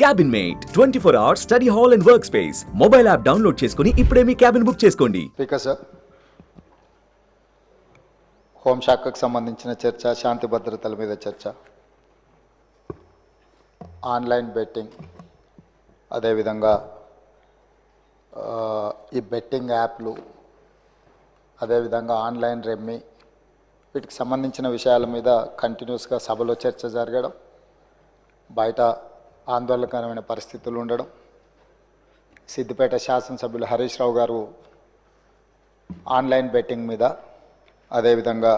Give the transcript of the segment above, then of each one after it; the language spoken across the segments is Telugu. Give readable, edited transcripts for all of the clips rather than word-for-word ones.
Cabin mate 24 hours study hall and work space mobile app download చేసుకుని ఇప్పుడే మీ క్యాబిన్ బుక్ చేసుకోండి. స్పీకర్ సార్, హోంశాఖకు సంబంధించిన చర్చ, శాంతి భద్రతల మీద చర్చ, ఆన్లైన్ బెట్టింగ్, అదేవిధంగా ఈ బెట్టింగ్ యాప్లు, అదేవిధంగా ఆన్లైన్ రెమ్మీ, వీటికి సంబంధించిన విషయాల మీద కంటిన్యూస్గా సభలో చర్చ జరగడం, బయట ఆందోళనకరమైన పరిస్థితులు ఉండడం, సిద్దిపేట శాసనసభ్యులు హరీష్ రావు గారు ఆన్లైన్ బెట్టింగ్ మీద, అదేవిధంగా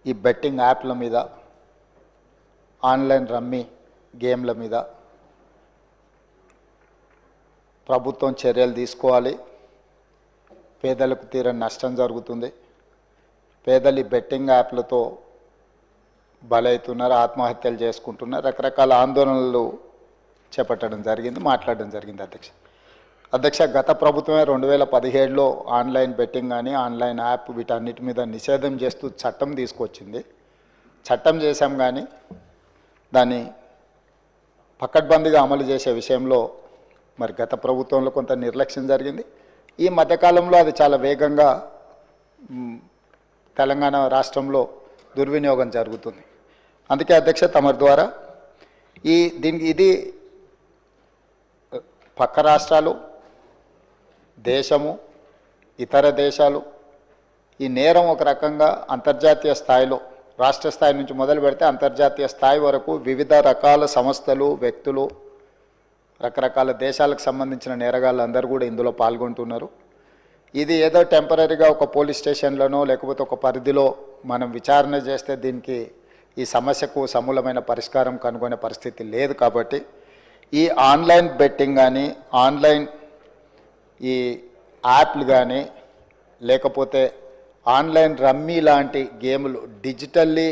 ఈ బెట్టింగ్ యాప్ల మీద, ఆన్లైన్ రమ్మీ గేమ్ల మీద ప్రభుత్వం చర్యలు తీసుకోవాలి. పేదలకు తీరని నష్టం జరుగుతుంది. పేదలు ఈ బెట్టింగ్ యాప్లతో బలవుతున్నారు, ఆత్మహత్యలు చేసుకుంటున్నారు, రకరకాల ఆందోళనలు చేపట్టడం జరిగింది, మాట్లాడడం జరిగింది. అధ్యక్ష, గత ప్రభుత్వమే 2017లో ఆన్లైన్ బెట్టింగ్ కానీ ఆన్లైన్ యాప్ వీటన్నిటి మీద నిషేధం చేస్తూ చట్టం తీసుకొచ్చింది. చట్టం చేశాం కానీ దాన్ని పకడ్బందీగా అమలు చేసే విషయంలో మరి గత ప్రభుత్వంలో కొంత నిర్లక్ష్యం జరిగింది. ఈ మధ్యకాలంలో అది చాలా వేగంగా తెలంగాణ రాష్ట్రంలో దుర్వినియోగం జరుగుతుంది. అందుకే అధ్యక్ష, తమరి ద్వారా ఇది పక్క రాష్ట్రాలు, దేశము, ఇతర దేశాలు ఈ నేరం ఒక రకంగా అంతర్జాతీయ స్థాయిలో, రాష్ట్ర స్థాయి నుంచి మొదలు పెడితే అంతర్జాతీయ స్థాయి వరకు వివిధ రకాల సంస్థలు, వ్యక్తులు, రకరకాల దేశాలకు సంబంధించిన నేరగాళ్ళు అందరూ కూడా ఇందులో పాల్గొంటున్నారు. ఇది ఏదో టెంపరీగా ఒక పోలీస్ స్టేషన్లోనో లేకపోతే ఒక పరిధిలో మనం విచారణ చేస్తే దీనికి ఈ సమస్యకు సమూలమైన పరిష్కారం కనుగొనే పరిస్థితి లేదు. కాబట్టి ఈ ఆన్లైన్ బెట్టింగ్ కానీ, ఆన్లైన్ ఈ యాప్లు కానీ, లేకపోతే ఆన్లైన్ రమ్మీ లాంటి గేములు, డిజిటల్లీ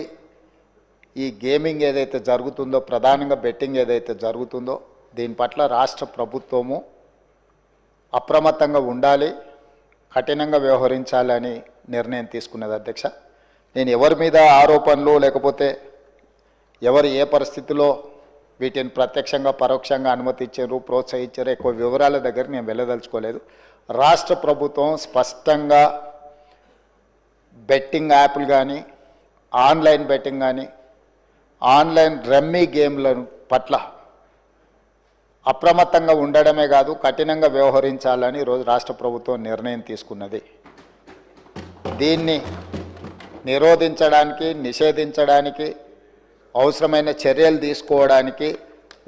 ఈ గేమింగ్ ఏదైతే జరుగుతుందో, ప్రధానంగా బెట్టింగ్ ఏదైతే జరుగుతుందో, దీని పట్ల రాష్ట్ర ప్రభుత్వము అప్రమత్తంగా ఉండాలి, కఠినంగా వ్యవహరించాలని నిర్ణయం తీసుకున్నది. అధ్యక్ష, నేను ఎవరి మీద ఆరోపణలు లేకపోతే ఎవరు ఏ పరిస్థితిలో వీటిని ప్రత్యక్షంగా పరోక్షంగా అనుమతి ఇచ్చారు, ప్రోత్సహించారు, ఎక్కువ వివరాల దగ్గర నేను వెళ్ళదలుచుకోలేదు. రాష్ట్ర ప్రభుత్వం స్పష్టంగా బెట్టింగ్ యాప్లు కానీ, ఆన్లైన్ బెట్టింగ్ కానీ, ఆన్లైన్ రమ్మీ గేమ్ల పట్ల అప్రమత్తంగా ఉండడమే కాదు, కఠినంగా వ్యవహరించాలని ఈరోజు రాష్ట్ర ప్రభుత్వం నిర్ణయం తీసుకున్నది. దీన్ని నిరోధించడానికి, నిషేధించడానికి, అవసరమైన చర్యలు తీసుకోవడానికి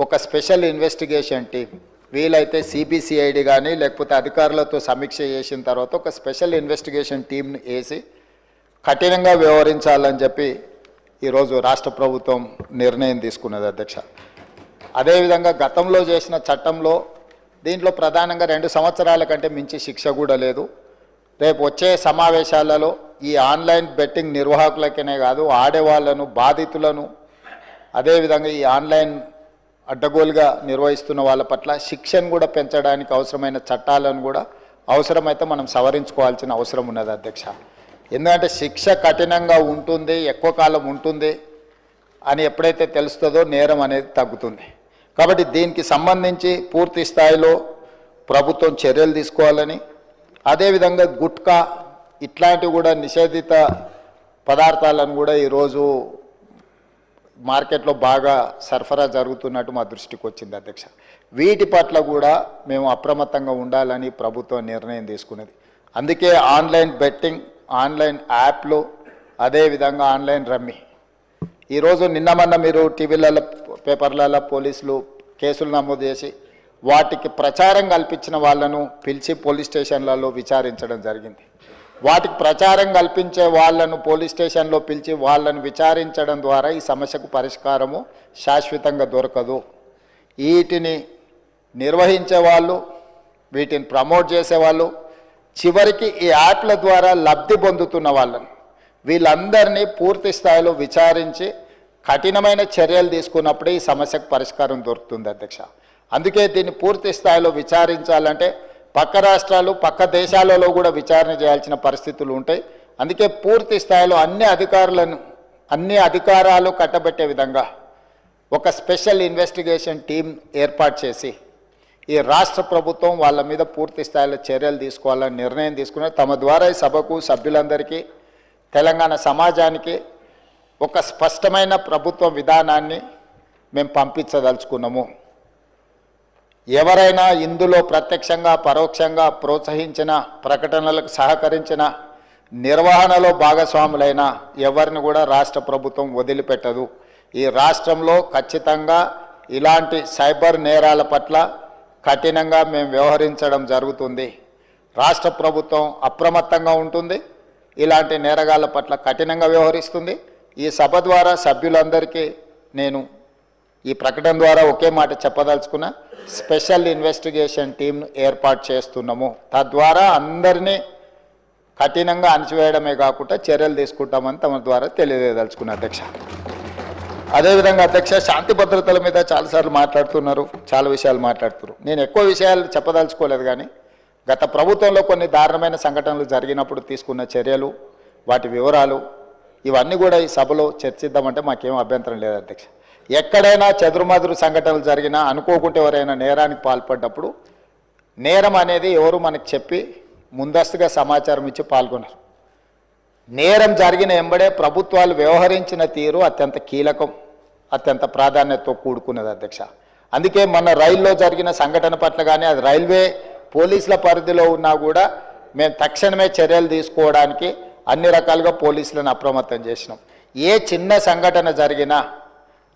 ఒక స్పెషల్ ఇన్వెస్టిగేషన్ టీం, వీలైతే సిబిసిఐడి కానీ లేకపోతే అధికారులతో సమీక్ష చేసిన తర్వాత ఒక స్పెషల్ ఇన్వెస్టిగేషన్ టీంను వేసి కఠినంగా వ్యవహరించాలని చెప్పి ఈరోజు రాష్ట్ర ప్రభుత్వం నిర్ణయం తీసుకున్నది. అధ్యక్ష, అదేవిధంగా గతంలో చేసిన చట్టంలో దీంట్లో ప్రధానంగా 2 సంవత్సరాల కంటే మించి శిక్ష కూడా లేదు. రేపు వచ్చే సమావేశాలలో ఈ ఆన్లైన్ బెట్టింగ్ నిర్వాహకులకనే కాదు, ఆడేవాళ్లను, బాధితులను, అదేవిధంగా ఈ ఆన్లైన్ అడ్డగోలుగా నిర్వహిస్తున్న వాళ్ళ పట్ల శిక్షను కూడా పెంచడానికి అవసరమైన చట్టాలను కూడా అవసరమైతే మనం సవరించుకోవాల్సిన అవసరం ఉన్నది. అధ్యక్ష, ఎందుకంటే శిక్ష కఠినంగా ఉంటుంది, ఎక్కువ కాలం ఉంటుంది అని ఎప్పుడైతే తెలుస్తుందో నేరం అనేది తగ్గుతుంది. కాబట్టి దీనికి సంబంధించి పూర్తి స్థాయిలో ప్రభుత్వం చర్యలు తీసుకోవాలని, అదేవిధంగా గుట్కా ఇట్లాంటివి కూడా నిషేధిత పదార్థాలను కూడా ఈరోజు మార్కెట్లో బాగా సరఫరా జరుగుతున్నట్టు మా దృష్టికి వచ్చింది. అధ్యక్ష, వీటి పట్ల కూడా మేము అప్రమత్తంగా ఉండాలని ప్రభుత్వం నిర్ణయం తీసుకున్నది. అందుకే ఆన్లైన్ బెట్టింగ్, ఆన్లైన్ యాప్లు, అదేవిధంగా ఆన్లైన్ రమ్మీ, ఈరోజు నిన్న మీరు టీవీలలో, పేపర్లలో పోలీసులు కేసులు నమోదు చేసి వాటికి ప్రచారం కల్పించిన వాళ్ళను పిలిచి పోలీస్ స్టేషన్లలో విచారించడం జరిగింది. వాటికి ప్రచారం కల్పించే వాళ్ళను పోలీస్ స్టేషన్లో పిలిచి వాళ్ళను విచారించడం ద్వారా ఈ సమస్యకు పరిష్కారము శాశ్వతంగా దొరకదు. వీటిని నిర్వహించే వాళ్ళు, వీటిని ప్రమోట్ చేసేవాళ్ళు, చివరికి ఈ యాప్ల ద్వారా లబ్ధి పొందుతున్న వాళ్ళను, వీళ్ళందరినీ పూర్తి స్థాయిలో విచారించి కఠినమైన చర్యలు తీసుకున్నప్పుడే ఈ సమస్యకు పరిష్కారం దొరుకుతుంది. అధ్యక్ష, అందుకే దీన్ని పూర్తి స్థాయిలో విచారించాలంటే పక్క రాష్ట్రాలు, పక్క దేశాలలో కూడా విచారణ చేయాల్సిన పరిస్థితులు ఉంటాయి. అందుకే పూర్తి స్థాయిలో అన్ని అధికారాలు కట్టబెట్టే విధంగా ఒక స్పెషల్ ఇన్వెస్టిగేషన్ టీం ఏర్పాటు చేసి ఈ రాష్ట్ర ప్రభుత్వం వాళ్ళ మీద పూర్తి స్థాయిలో చర్యలు తీసుకోవాలని నిర్ణయం తీసుకున్నారు. తమ ద్వారా ఈ సభకు సభ్యులందరికీ తెలంగాణ సమాజానికి ఒక స్పష్టమైన ప్రభుత్వ విధానాన్ని మేము పంపించదలుచుకున్నాము. ఎవరైనా ఇందులో ప్రత్యక్షంగా పరోక్షంగా ప్రోత్సహించిన, ప్రకటనలకు సహకరించిన, నిర్వహణలో భాగస్వాములైన ఎవరిని కూడా రాష్ట్ర ప్రభుత్వం వదిలిపెట్టదు. ఈ రాష్ట్రంలో ఖచ్చితంగా ఇలాంటి సైబర్ నేరాల పట్ల కఠినంగా మేము వ్యవహరించడం జరుగుతుంది. రాష్ట్ర ప్రభుత్వం అప్రమత్తంగా ఉంటుంది, ఇలాంటి నేరగాళ్ల పట్ల కఠినంగా వ్యవహరిస్తుంది. ఈ సభ ద్వారా సభ్యులందరికీ నేను ఈ ప్రకటన ద్వారా ఒకే మాట చెప్పదలుచుకున్న, స్పెషల్ ఇన్వెస్టిగేషన్ టీంను ఏర్పాటు చేస్తున్నాము. తద్వారా అందరినీ కఠినంగా అణచివేయడమే కాకుండా చర్యలు తీసుకుంటామని తమ ద్వారా తెలియజేయదలుచుకున్న అధ్యక్ష. అదేవిధంగా అధ్యక్ష, శాంతి భద్రతల మీద చాలాసార్లు మాట్లాడుతున్నారు, చాలా విషయాలు మాట్లాడుతున్నారు. నేను ఎక్కువ విషయాలు చెప్పదలుచుకోలేదు, కానీ గత ప్రభుత్వంలో కొన్ని దారుణమైన సంఘటనలు జరిగినప్పుడు తీసుకున్న చర్యలు, వాటి వివరాలు ఇవన్నీ కూడా ఈ సభలో చర్చిద్దామంటే మాకేం అభ్యంతరం లేదు అధ్యక్ష. ఎక్కడైనా చెదురుమదురు సంఘటనలు జరిగినా, అనుకోకుంటే ఎవరైనా నేరానికి పాల్పడ్డప్పుడు నేరం అనేది ఎవరు మనకు చెప్పి ముందస్తుగా సమాచారం ఇచ్చి పాల్గొన్నారు. నేరం జరిగిన ఎంబడే ప్రభుత్వాలు వ్యవహరించిన తీరు అత్యంత కీలకం, అత్యంత ప్రాధాన్యతతో కూడుకున్నది అధ్యక్ష. అందుకే మన రైల్లో జరిగిన సంఘటన పట్ల కానీ, అది రైల్వే పోలీసుల పరిధిలో ఉన్నా కూడా మేము తక్షణమే చర్యలు తీసుకోవడానికి అన్ని రకాలుగా పోలీసులను అప్రమత్తం చేసినాం. ఏ చిన్న సంఘటన జరిగినా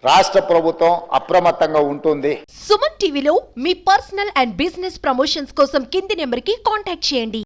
రాష్ట్ర ప్రభుత్వం అప్రమత్తంగా ఉంటుంది. సుమన్ టీవీలో మీ పర్సనల్ అండ్ బిజినెస్ ప్రమోషన్స్ కోసం కింది నెంబర్కి కాంటాక్ట్ చేయండి.